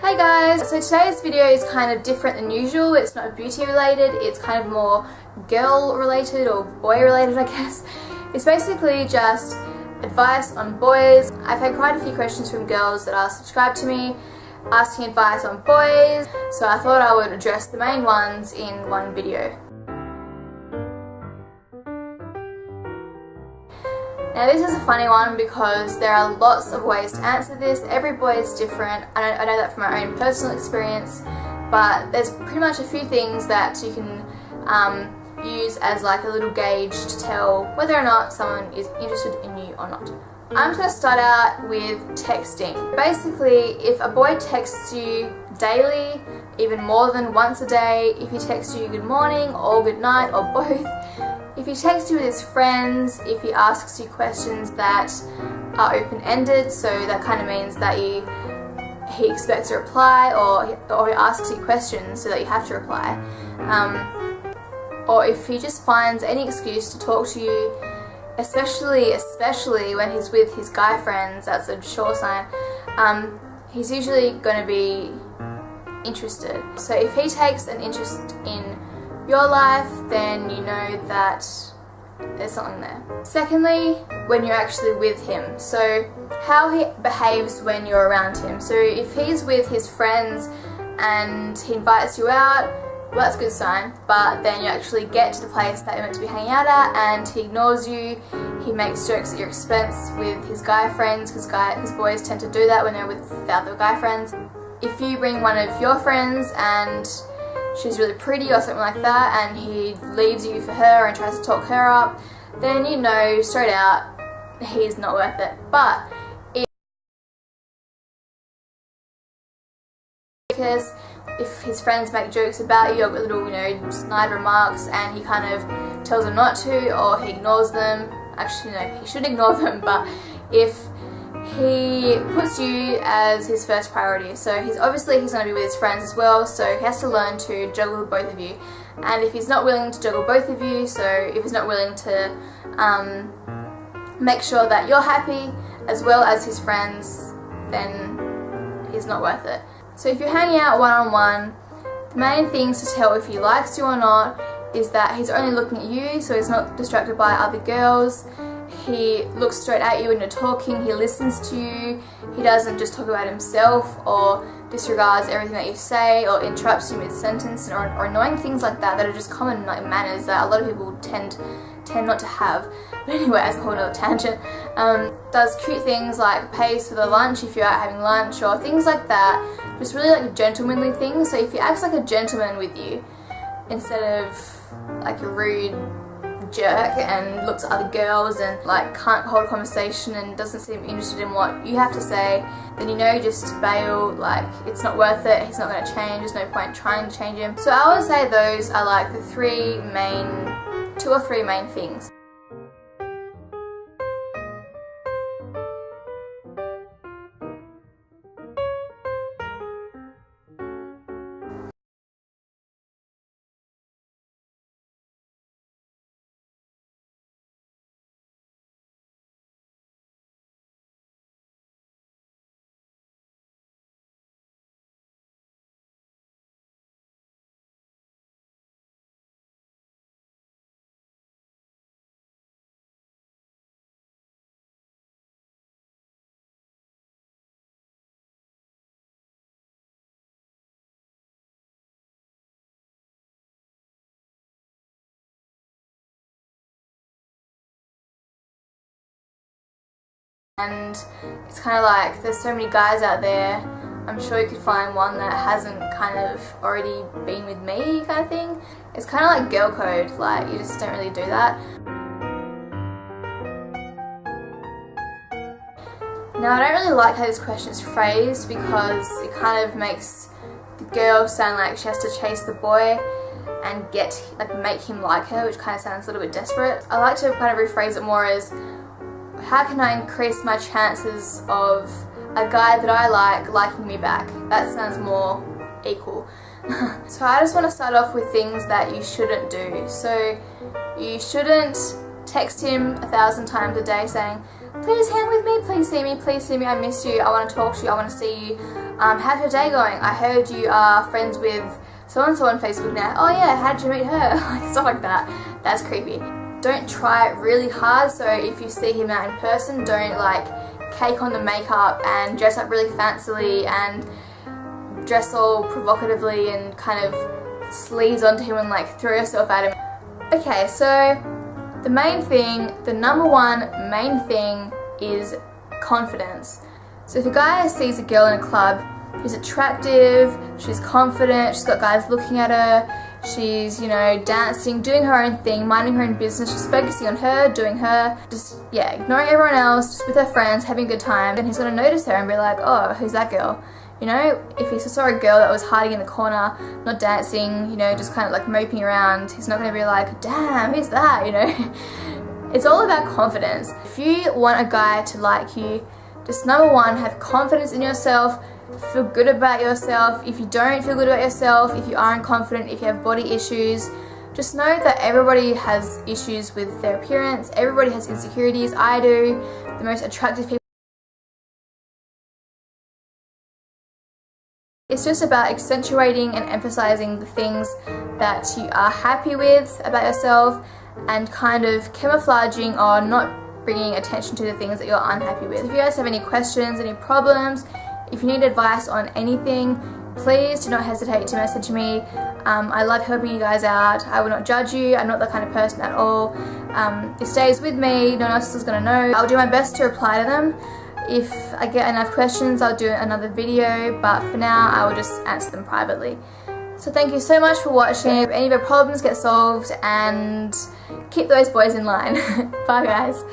Hey guys, so today's video is kind of different than usual. It's not beauty related, it's kind of more girl related or boy related, I guess. It's basically just advice on boys. I've had quite a few questions from girls that are subscribed to me asking advice on boys, so I thought I would address the main ones in one video. Now this is a funny one because there are lots of ways to answer this. Every boy is different. I know that from my own personal experience, but there's pretty much a few things that you can use as like a little gauge to tell whether or not someone is interested in you or not. I'm just going to start out with texting. Basically, if a boy texts you daily, even more than once a day, if he texts you good morning or good night or both, if he texts you with his friends, if he asks you questions that are open-ended, so that kind of means that he expects a reply, or he asks you questions so that you have to reply, or if he just finds any excuse to talk to you, especially when he's with his guy friends, that's a sure sign, he's usually going to be interested. So if he takes an interest in your life, then you know that there's something there. Secondly, when you're actually with him, so how he behaves when you're around him. So if he's with his friends and he invites you out, well, that's a good sign, but then you actually get to the place that you're meant to be hanging out at and he ignores you, he makes jokes at your expense with his guy friends, because his boys tend to do that when they're with the other guy friends. If you bring one of your friends and she's really pretty or something like that and he leaves you for her and tries to talk her up, then you know straight out he's not worth it. But because if his friends make jokes about you or little, snide remarks and he kind of tells them not to, or he ignores them, actually no, he should ignore them, but if he puts you as his first priority, so he's going to be with his friends as well, so he has to learn to juggle both of you. And if he's not willing to juggle both of you, so if he's not willing to make sure that you're happy as well as his friends, then he's not worth it. So if you're hanging out one-on-one, the main things to tell if he likes you or not is that he's only looking at you, so he's not distracted by other girls. He looks straight at you when you're talking, he listens to you, he doesn't just talk about himself or disregards everything that you say or interrupts you mid-sentence, or annoying things like that are just common manners that a lot of people tend not to have. But anyway, as a whole other tangent, does cute things like pays for the lunch if you're out having lunch or things like that, just really like gentlemanly things. So if he acts like a gentleman with you instead of like a rude jerk and looks at other girls and like can't hold a conversation and doesn't seem interested in what you have to say, then just bail, like it's not worth it, he's not going to change, there's no point trying to change him. So I would say those are like the two or three main things. And it's kind of like there's so many guys out there, I'm sure you could find one that hasn't kind of already been with me kind of thing. It's kind of like girl code, like you just don't really do that. Now I don't really like how this question is phrased because it kind of makes the girl sound like she has to chase the boy and make him like her, which kind of sounds a little bit desperate. I like to kind of rephrase it more as, how can I increase my chances of a guy that I like liking me back? That sounds more equal. So I just want to start off with things that you shouldn't do. So you shouldn't text him 1,000 times a day saying, please hang with me, please see me, I miss you, I want to talk to you, I want to see you. How's your day going? I heard you are friends with so-and-so on Facebook now. Oh yeah, how did you meet her? Like, stuff like that. That's creepy. Don't try really hard, so if you see him out in person, don't like cake on the makeup and dress up really fancily and dress all provocatively and kind of sleaze onto him and like throw yourself at him. Okay, so the main thing, the number one main thing is confidence. So if a guy sees a girl in a club who's attractive, she's confident, she's got guys looking at her, she's, you know, dancing, doing her own thing, minding her own business, just focusing on her, doing her, just, yeah, ignoring everyone else, just with her friends, having a good time, then he's gonna notice her and be like, oh, who's that girl? You know, if he saw a girl that was hiding in the corner, not dancing, you know, just kind of like moping around, he's not gonna be like, damn, who's that, you know? It's all about confidence. If you want a guy to like you, just number one, have confidence in yourself, feel good about yourself. If you don't feel good about yourself, if you aren't confident, if you have body issues, just know that everybody has issues with their appearance, everybody has insecurities. I do. The most attractive people. It's just about accentuating and emphasizing the things that you are happy with about yourself and kind of camouflaging or not bringing attention to the things that you're unhappy with. If you guys have any questions, any problems, if you need advice on anything, please do not hesitate to message me. I love helping you guys out. I will not judge you. I'm not that kind of person at all. It stays with me. No one else is going to know. I'll do my best to reply to them. If I get enough questions, I'll do another video, but for now, I will just answer them privately. So thank you so much for watching. If any of your problems get solved, and keep those boys in line. Bye guys.